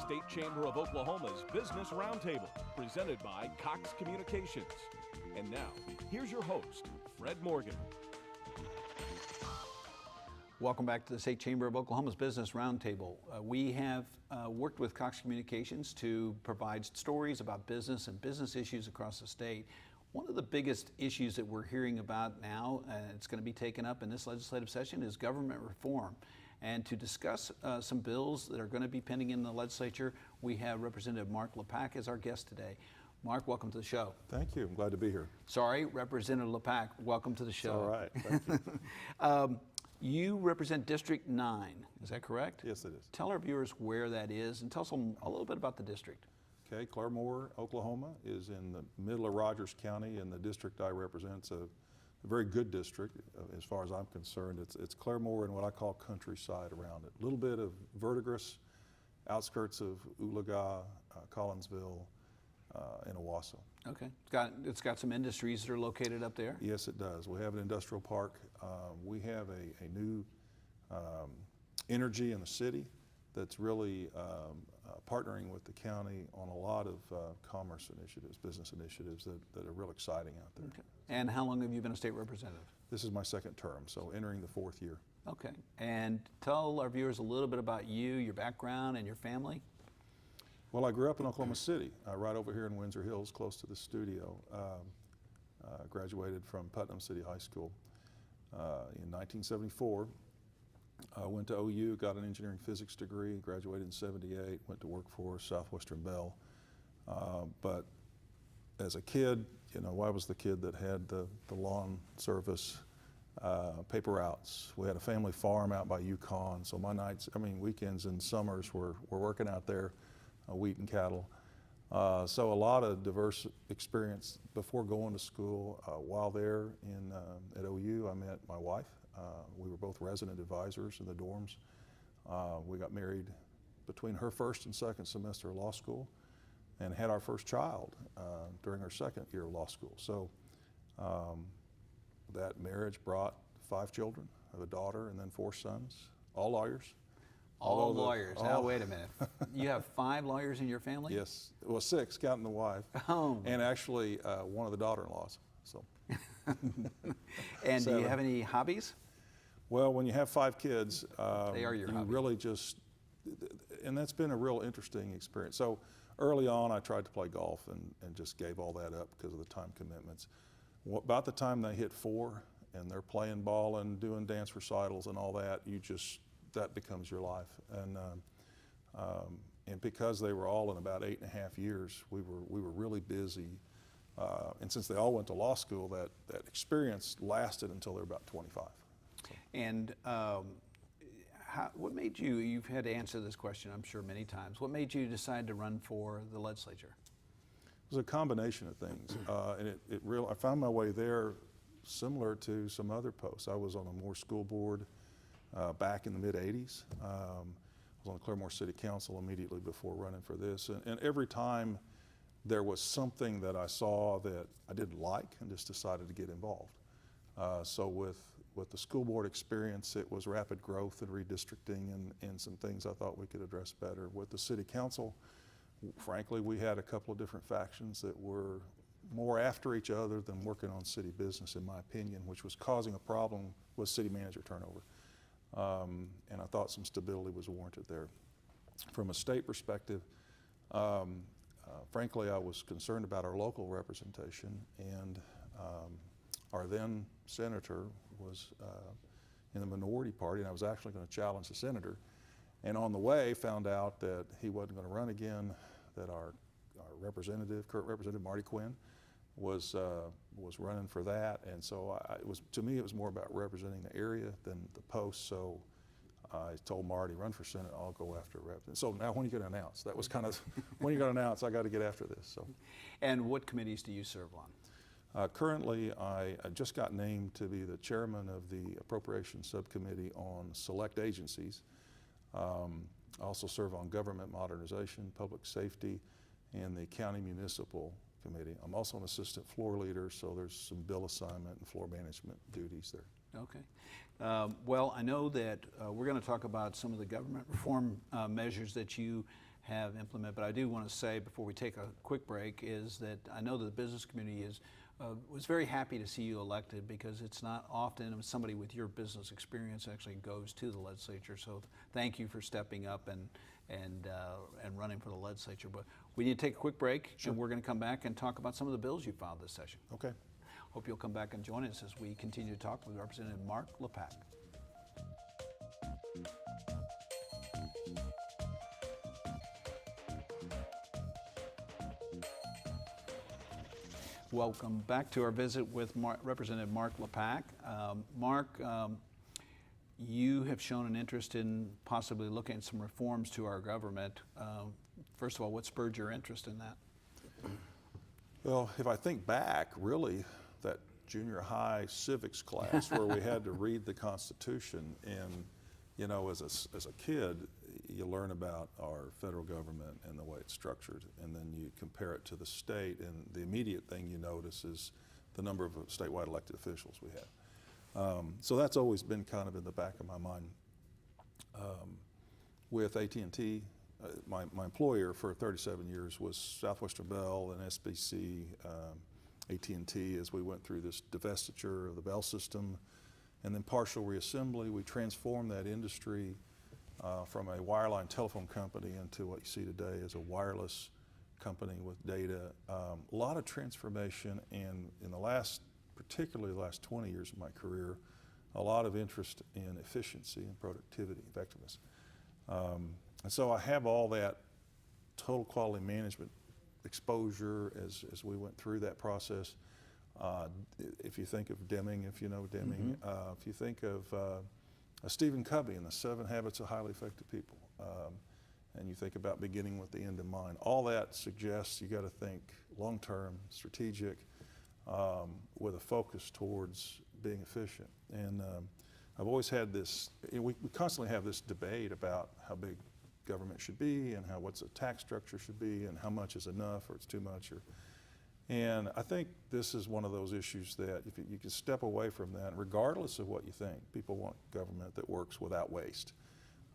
State Chamber of Oklahoma's Business Roundtable, presented by Cox Communications. And now, here's your host, Fred Morgan. Welcome back to the State Chamber of Oklahoma's Business Roundtable. We have worked with Cox Communications to provide stories about business and business issues across the state. One of the biggest issues that we're hearing about now, and it's going to be taken up in this legislative session, is government reform. And to discuss some bills that are going to be pending in the legislature, we have Representative Mark Lepak as our guest today. Mark, welcome to the show. Thank you. I'm glad to be here. Sorry, Representative Lepak, welcome to the show. All right. Thank you. You represent District 9, is that correct? Yes, it is. Tell our viewers where that is and tell us a little bit about the district. Okay, Claremore, Oklahoma is in the middle of Rogers County, and the district I represent is a very good district as far as I'm concerned. It's Claremore and what I call countryside around it. A little bit of Verdigris, outskirts of Oologah, Collinsville, and Owasso. Okay, it's got some industries that are located up there. Yes, it does. We have an industrial park. We have a new energy in the city that's really partnering with the county on a lot of commerce initiatives, business initiatives that are real exciting out there. Okay. And how long have you been a state representative? This is my second term, so entering the fourth year. Okay, and tell our viewers a little bit about you, your background, and your family. Well, I grew up in Oklahoma City, right over here in Windsor Hills, close to the studio. Graduated from Putnam City High School in 1974. Went to OU, got an engineering physics degree, graduated in '78, went to work for Southwestern Bell. But as a kid, you know, I was the kid that had the lawn service, paper routes. We had a family farm out by Yukon, so my nights, weekends and summers were working out there, wheat and cattle. So a lot of diverse experience before going to school. While there at OU, I met my wife. We were both resident advisors in the dorms. We got married between her first and second semester of law school and had our first child during our second year of law school. So that marriage brought 5 children. I have a daughter and then 4 sons, all lawyers. All lawyers. Now, wait a minute. You have 5 lawyers in your family? Yes. Well, 6, counting the wife. Oh. And actually one of the daughter-in-laws. So. And do you have any hobbies? Well, when you have 5 kids, they are your hobby. Really just, and that's been a real interesting experience. So early on, I tried to play golf and just gave all that up because of the time commitments. About the time they hit 4 and they're playing ball and doing dance recitals and all that, that becomes your life. And because they were all in about 8.5 years, we were really busy. And since they all went to law school, that experience lasted until they were about 25. And what made you, you've had to answer this question, I'm sure, many times. What made you decide to run for the legislature? It was a combination of things. And I found my way there similar to some other posts. I was on the Moore School Board back in the mid-'80s. I was on the Claremore City Council immediately before running for this. And every time there was something that I saw that I didn't like and just decided to get involved. So with the school board experience, it was rapid growth and redistricting and some things I thought we could address better. With the city council, frankly, we had a couple of different factions that were more after each other than working on city business, in my opinion, which was causing a problem with city manager turnover. And I thought some stability was warranted there. From a state perspective, frankly, I was concerned about our local representation, and our then senator was in the minority party, and I was actually going to challenge the senator. And on the way, found out that he wasn't going to run again, that our current representative, Marty Quinn, was running for that. And so to me, it was more about representing the area than the post. So I told Marty, run for Senate, I'll go after rep. So now when are you going to announce? That was kind of, when are you going to announce? I got to get after this. So. And what committees do you serve on? Currently, I just got named to be the chairman of the Appropriations Subcommittee on Select Agencies. I also serve on Government Modernization, Public Safety, and the County Municipal Committee. I'm also an assistant floor leader, so there's some bill assignment and floor management duties there. Okay. Well, I know that we're going to talk about some of the government reform measures that you have implemented. But I do want to say before we take a quick break is that I know that the business community was very happy to see you elected, because it's not often somebody with your business experience actually goes to the legislature. So thank you for stepping up and running for the legislature. But we need to take a quick break, and we're going to come back and talk about some of the bills you filed this session. Okay. Hope you'll come back and join us as we continue to talk with Representative Mark Lepak. Welcome back to our visit with Representative Mark Lepak. Mark, you have shown an interest in possibly looking at some reforms to our government. First of all, what spurred your interest in that? Well, if I think back, really, that junior high civics class where we had to read the Constitution, and you know, as a kid, you learn about our federal government and the way it's structured, and then you compare it to the state, and the immediate thing you notice is the number of statewide elected officials we have. So that's always been kind of in the back of my mind. With AT&T, my employer for 37 years was Southwestern Bell and SBC, AT&T, as we went through this divestiture of the Bell system and then partial reassembly. We transformed that industry from a wireline telephone company into what you see today as a wireless company with data. A lot of transformation, and in the last, particularly the last 20 years of my career, a lot of interest in efficiency and productivity, effectiveness. And so I have all that total quality management exposure as we went through that process. If you think of Deming, if you know Deming, if you think of Stephen Covey and the 7 Habits of Highly Effective People, and you think about beginning with the end in mind, all that suggests you got to think long-term, strategic, with a focus towards being efficient. And I've always had this, we constantly have this debate about how big government should be and what's the tax structure should be and how much is enough or it's too much. And I think this is one of those issues that if you can step away from that, regardless of what you think, people want government that works without waste.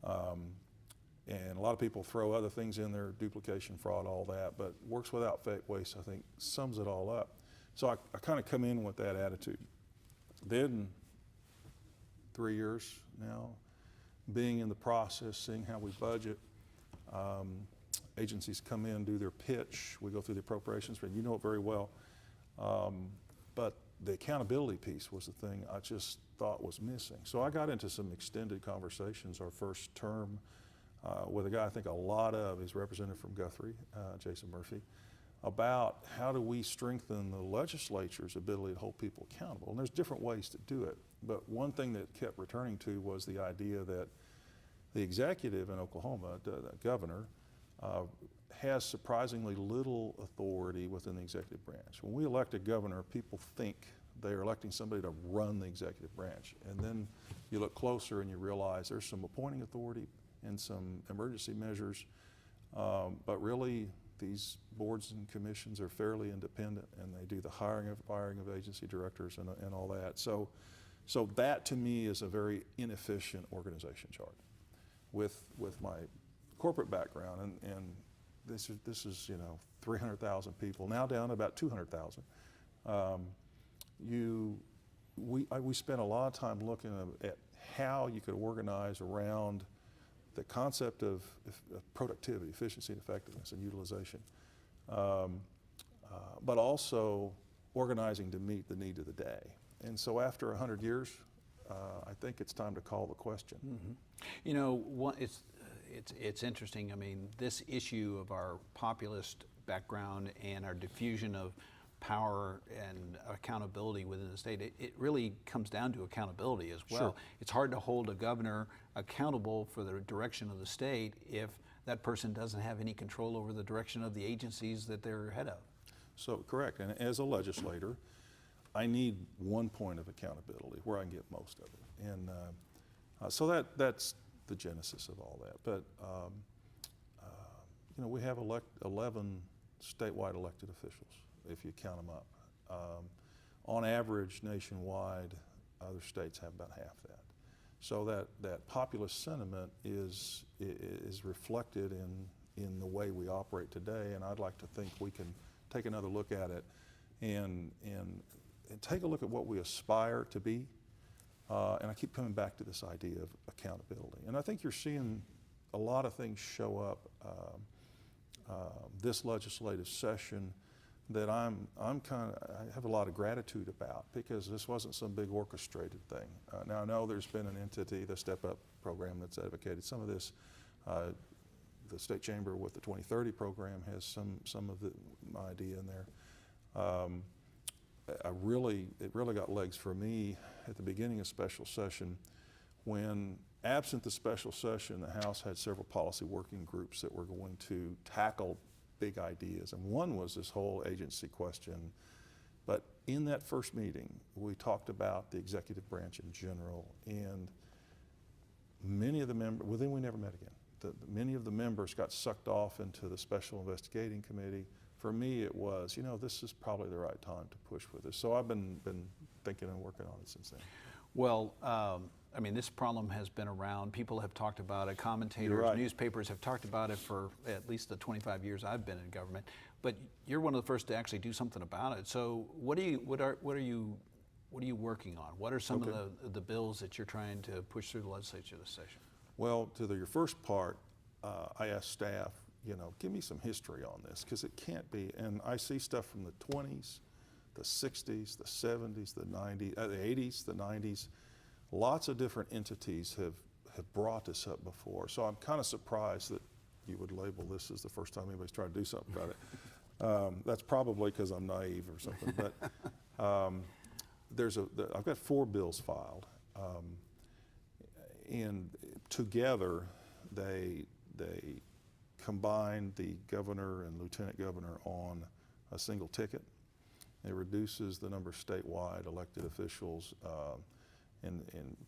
And a lot of people throw other things in there, duplication, fraud, all that, but works without waste, I think, sums it all up. So I kind of come in with that attitude. Then 3 years now, being in the process, seeing how we budget, agencies come in, do their pitch, we go through the appropriations, and you know it very well. But the accountability piece was the thing I just thought was missing. So I got into some extended conversations our first term with a guy I think a lot of, he's representative from Guthrie, Jason Murphy, about how do we strengthen the legislature's ability to hold people accountable. And there's different ways to do it. But one thing that kept returning to was the idea that the executive in Oklahoma, the governor, has surprisingly little authority within the executive branch. When we elect a governor, people think they are electing somebody to run the executive branch. And then you look closer and you realize there's some appointing authority and some emergency measures, but really these boards and commissions are fairly independent, and they do the hiring and firing of agency directors and all that. So that to me is a very inefficient organization chart. With my corporate background, and this is 300,000 people, now down to about 200,000. We spent a lot of time looking at how you could organize around the concept of productivity, efficiency, and effectiveness, and utilization, but also organizing to meet the need of the day. And so after 100 years, I think it's time to call the question. Mm-hmm. You know, it's interesting. I mean, this issue of our populist background and our diffusion of power and accountability within the state, it really comes down to accountability as well. Sure. It's hard to hold a governor accountable for the direction of the state if that person doesn't have any control over the direction of the agencies that they're head of. So correct, and as a legislator, I need one point of accountability where I can get most of it. And so that's the genesis of all that. But we have 11 statewide elected officials, if you count them up. On average, nationwide, other states have about half that. So that populist sentiment is reflected in the way we operate today, and I'd like to think we can take another look at it and take a look at what we aspire to be. And I keep coming back to this idea of accountability. And I think you're seeing a lot of things show up this legislative session that I have a lot of gratitude about, because this wasn't some big orchestrated thing. Now I know there's been an entity, the Step Up program, that's advocated some of this. The State Chamber with the 2030 program has some of the idea in there. It really got legs for me at the beginning of special session, when, absent the special session, the House had several policy working groups that were going to tackle big ideas, and one was this whole agency question. But in that first meeting, we talked about the executive branch in general, and many of the members, well, then we never met again. Many of the members got sucked off into the Special Investigating Committee. For me, it was, this is probably the right time to push with this. So I've been thinking and working on it since then. Well, this problem has been around. People have talked about it. Commentators, You're right. Newspapers have talked about it for at least the 25 years I've been in government. But you're one of the first to actually do something about it. So what are you working on? What are some of the bills that you're trying to push through the legislature this session? Well, to your first part, I asked staff, give me some history on this, because it can't be. And I see stuff from the 20s, the 60s, the 70s, the 90s, the 80s, the 90s. Lots of different entities have brought this up before. So I'm kind of surprised that you would label this as the first time anybody's tried to do something about it. That's probably because I'm naive or something. But I've got 4 bills filed, and together they combine the governor and lieutenant governor on a single ticket. It reduces the number of statewide elected officials and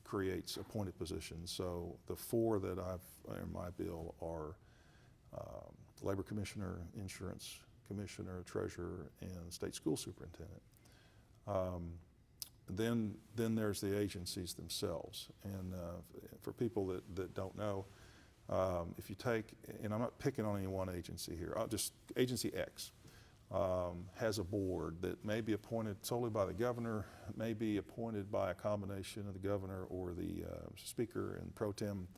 creates appointed positions. So the 4 that I've in my bill are labor commissioner, insurance commissioner, treasurer, and state school superintendent. Then there's the agencies themselves. And for people that don't know, if you take, and I'm not picking on any one agency here, Agency X has a board that may be appointed solely by the governor, may be appointed by a combination of the governor or the speaker and pro tem,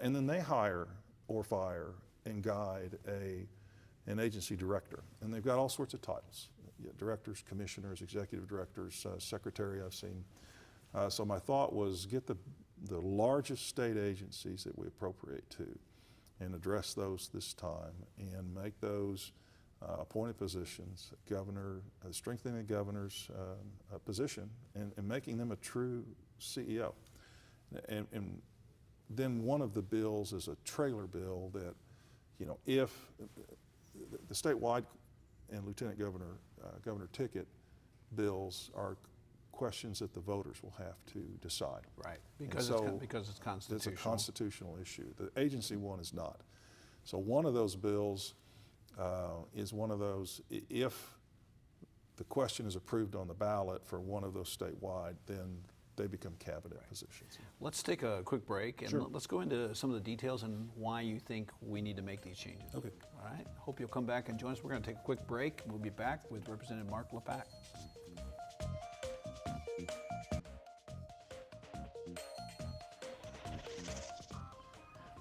and then they hire or fire and guide an agency director. And they've got all sorts of titles, directors, commissioners, executive directors, secretary I've seen. So my thought was get the largest state agencies that we appropriate to and address those this time and make those appointed positions, governor, strengthening the governor's position and making them a true CEO. And then one of the bills is a trailer bill that, if the statewide and lieutenant governor, governor ticket bills are questions that the voters will have to decide. Right, because it's constitutional. It's a constitutional issue. The agency one is not. So one of those bills is one of those, if the question is approved on the ballot for one of those statewide, then they become cabinet positions. Let's take a quick break and let's go into some of the details and why you think we need to make these changes. Okay. All right, hope you'll come back and join us. We're going to take a quick break. We'll be back with Representative Mark Lepak.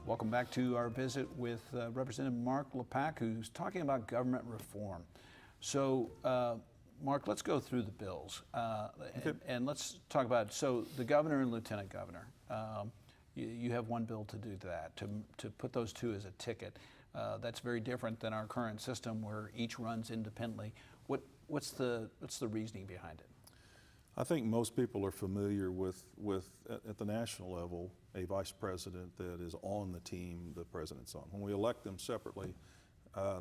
Welcome back to our visit with Representative Mark Lepak, who's talking about government reform. So, Mark, let's go through the bills and let's talk about, so the governor and lieutenant governor, you have one bill to do that, to put those 2 as a ticket. That's very different than our current system where each runs independently. What's the reasoning behind it? I think most people are familiar with at the national level, a vice president that is on the team the president's on. When we elect them separately,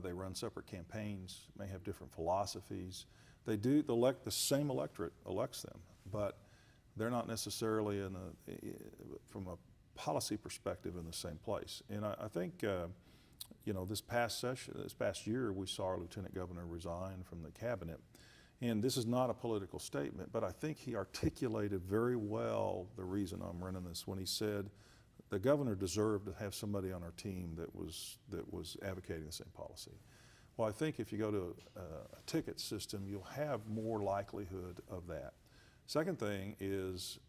they run separate campaigns, may have different philosophies. The same electorate elects them, but they're not necessarily from a policy perspective in the same place. And I think, this past year, we saw our lieutenant governor resign from the cabinet. And this is not a political statement, but I think he articulated very well the reason I'm running this when he said the governor deserved to have somebody on our team that was advocating the same policy. Well, I think if you go to a ticket system, you'll have more likelihood of that. Second thing is,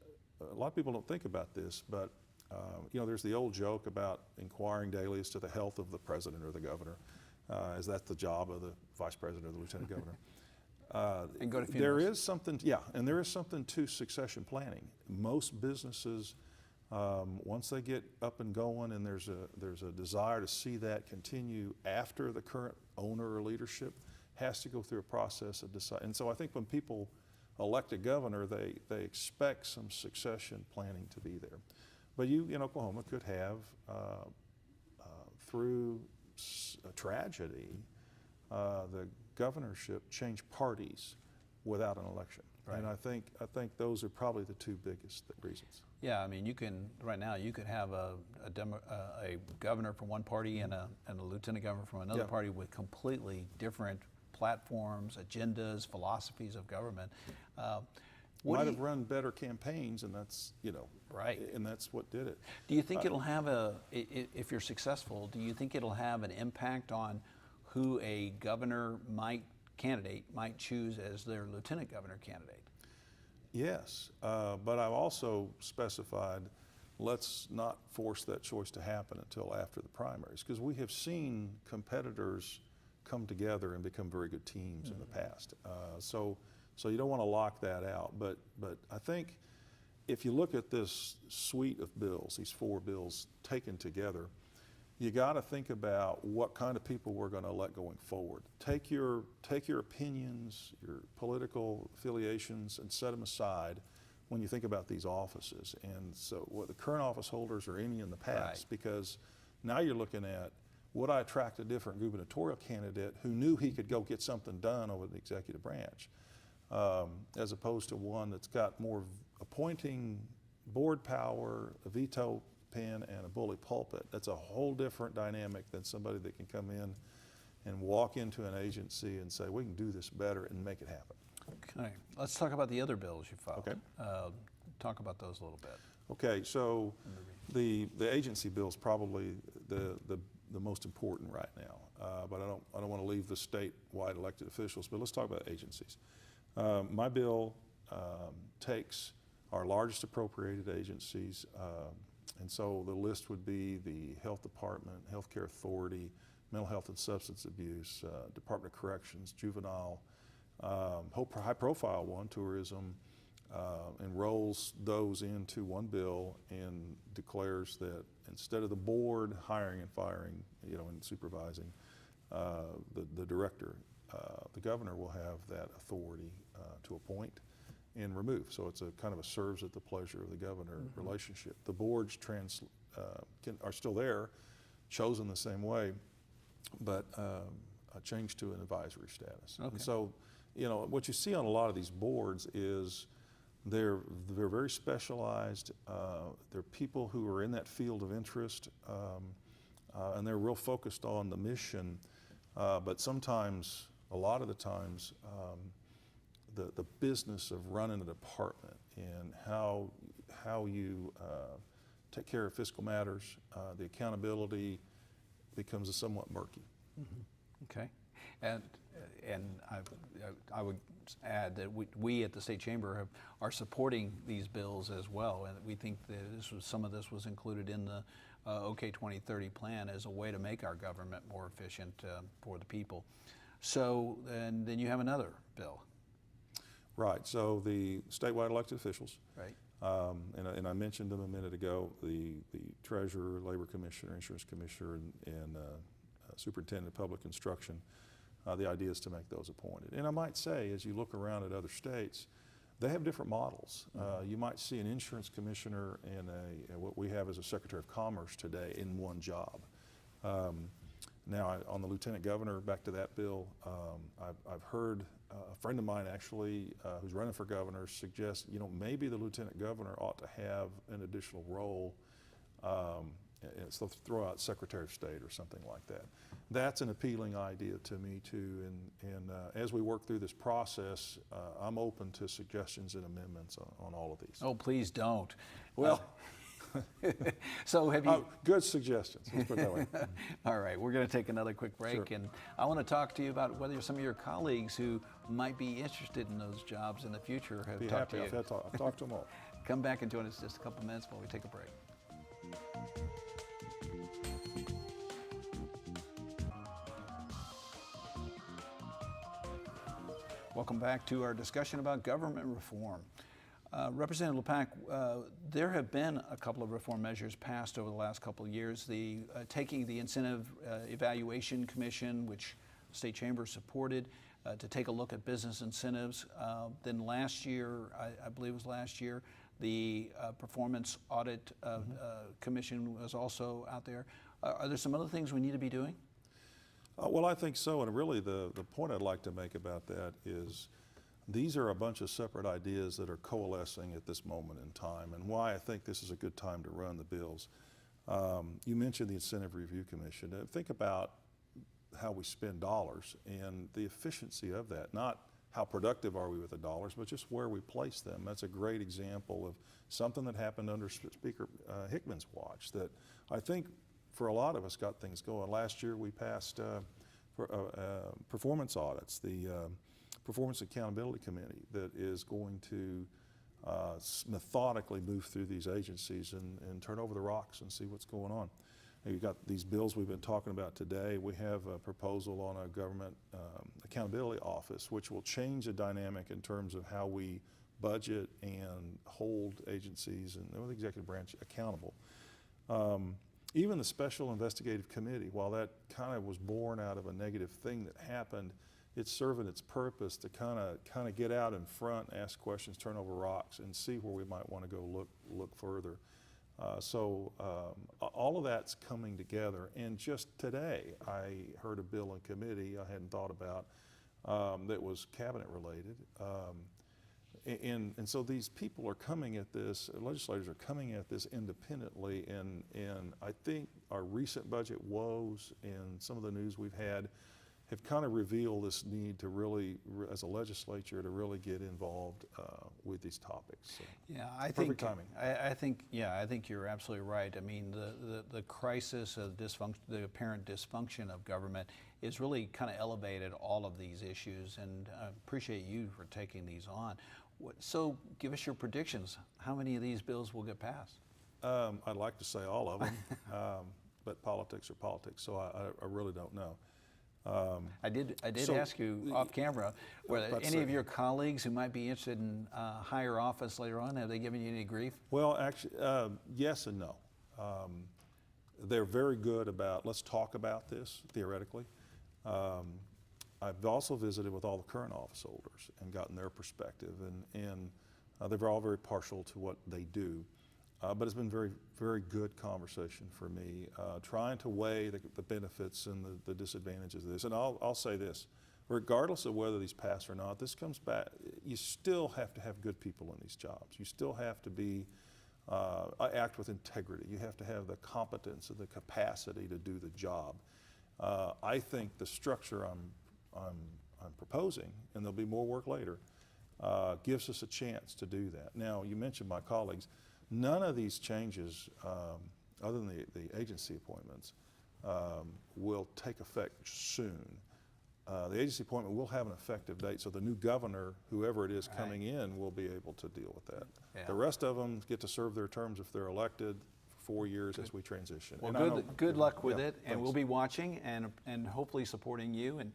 a lot of people don't think about this, but there's the old joke about inquiring daily as to the health of the president or the governor, as that's the job of the vice president or the lieutenant governor. And go to funerals. There is something, and there is something to succession planning. Most businesses, once they get up and going, and there's a desire to see that continue after the current owner or leadership, has to go through a process of deciding. And so I think when people elect a governor, they expect some succession planning to be there. But you in Oklahoma could have, through a tragedy, the governorship change parties without an election. Right. And I think those are probably the two biggest reasons. Yeah, I mean, right now you could have a governor from one party and a lieutenant governor from another party with completely different platforms, agendas, philosophies of government. Might have run better campaigns, and that's, right. And that's what did it. Do you think it'll have if you're successful, do you think it'll have an impact on who a governor candidate might choose as their lieutenant governor candidate? Yes, but I've also specified, let's not force that choice to happen until after the primaries, because we have seen competitors come together and become very good teams in the past. So you don't want to lock that out. But I think if you look at this suite of bills, these 4 bills taken together, you got to think about what kind of people we're going to elect going forward. Take your opinions, your political affiliations, and set them aside when you think about these offices. And so what the current office holders or any in the past, Right. because now you're looking at, would I attract a different gubernatorial candidate who knew he could go get something done over the executive branch, as opposed to one that's got more appointing board power, a veto pen, and a bully pulpit. That's a whole different dynamic than somebody that can come in and walk into an agency and say, we can do this better and make it happen. Okay, let's talk about the other bills you filed. Okay. Talk about those a little bit. Okay, so the agency bill is probably the most important right now, but I don't want to leave the statewide elected officials, but let's talk about agencies. My bill takes our largest appropriated agencies, and so the list would be the Health Department, Healthcare Authority, Mental Health and Substance Abuse, Department of Corrections, Juvenile, high profile one, Tourism, enrolls those into one bill and declares that instead of the board hiring and firing, and supervising, the director, the governor will have that authority to appoint and remove. So it's a kind of a serves at the pleasure of the governor relationship. The boards are still there, chosen the same way, but changed to an advisory status. Okay. And so, what you see on a lot of these boards is they're very specialized. They're people who are in that field of interest, and they're real focused on the mission. But sometimes, a lot of the times, the business of running a department and how you take care of fiscal matters, the accountability becomes a somewhat murky. Okay, and I would add that we at the State Chamber are supporting these bills as well, and we think that some of this was included in the OK 2030 plan as a way to make our government more efficient for the people. So, and then you have another bill. Right. So the statewide elected officials. Right. And I mentioned them a minute ago. The treasurer, labor commissioner, insurance commissioner, and superintendent of public instruction. The idea is to make those appointed. And I might say, as you look around at other states, they have different models. You might see an insurance commissioner and what we have as a secretary of commerce today in one job. Now, on the lieutenant governor, back to that bill, I've heard a friend of mine actually who's running for governor suggest, maybe the lieutenant governor ought to have an additional role. So throw out Secretary of State or something like that. That's an appealing idea to me too. And as we work through this process, I'm open to suggestions and amendments on all of these. Oh, please don't. Well, So have you? Good suggestions. Let's put it that way. All right, we're going to take another quick break, Sure. and I want to talk to you about whether some of your colleagues who might be interested in those jobs in the future have Be talked happy. to you. I've talked to them all. Come back and join us in just a couple minutes while we take a break. Welcome back to our discussion about government reform. Representative Lepak, there have been a couple of reform measures passed over the last couple of years. The taking the Incentive Evaluation Commission, which State Chamber supported, to take a look at business incentives. Then last year, I believe it was last year, the Performance Audit Commission was also out there. Are there some other things we need to be doing? Well, I think so, and really the point I'd like to make about that is these are a bunch of separate ideas that are coalescing at this moment in time, and why I think this is a good time to run the bills. You mentioned the Incentive Review Commission. Think about how we spend dollars and the efficiency of that, not how productive are we with the dollars, but just where we place them. That's a great example of something that happened under Speaker Hickman's watch that I think for a lot of us got things going. Last year we passed performance audits, the Performance Accountability Committee that is going to methodically move through these agencies and turn over the rocks and see what's going on. And you've got these bills we've been talking about today. We have a proposal on a government accountability office, which will change the dynamic in terms of how we budget and hold agencies and the executive branch accountable. Even the Special Investigative Committee, while that kind of was born out of a negative thing that happened, it's serving its purpose to kind of get out in front, ask questions, turn over rocks, and see where we might want to go look further. So all of that's coming together. And just today, I heard a bill in committee I hadn't thought about that was cabinet related. And so these people are coming at this, legislators are coming at this independently, and I think our recent budget woes and some of the news we've had have kind of revealed this need to really, as a legislature, to really get involved with these topics. So Yeah, I perfect think timing. I think you're absolutely right. I mean, the crisis of dysfunction, the apparent dysfunction of government, is really kind of elevated all of these issues, and I appreciate you for taking these on. So, give us your predictions. How many of these bills will get passed? I'd like to say all of them, but politics are politics, so I really don't know. I did so ask you off camera whether about to any say- of your colleagues who might be interested in higher office later on, have they given you any grief? Well, actually, yes and no. They're very good about, let's talk about this theoretically. I've also visited with all the current office holders and gotten their perspective, and they're all very partial to what they do. But it's been very, very good conversation for me, trying to weigh the benefits and the disadvantages of this. And I'll say this, regardless of whether these pass or not, this comes back, you still have to have good people in these jobs. You still have to be, act with integrity. You have to have the competence and the capacity to do the job. I think the structure I'm proposing, and there'll be more work later, gives us a chance to do that. Now, you mentioned my colleagues. None of these changes, other than the agency appointments, will take effect soon. The agency appointment will have an effective date, so the new governor, whoever it is coming in, will be able to deal with that. Yeah. The rest of them get to serve their terms if they're elected for 4 years as we transition. Well, And I know- good luck with yeah, it, and thanks. we'll be watching and hopefully supporting you. And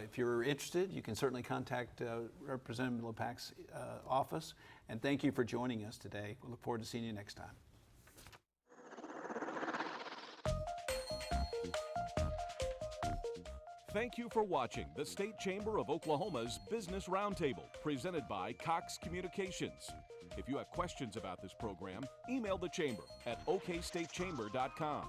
if you're interested, you can certainly contact Representative Lepak's office. And thank you for joining us today. We look forward to seeing you next time. Thank you for watching the State Chamber of Oklahoma's Business Roundtable, presented by Cox Communications. If you have questions about this program, email the Chamber at okstatechamber.com.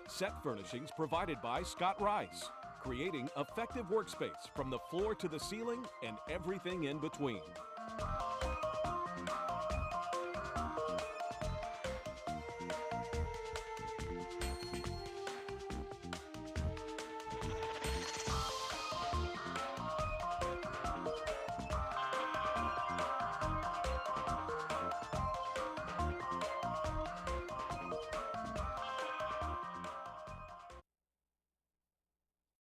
Set furnishings provided by Scott Rice, creating effective workspace from the floor to the ceiling and everything in between.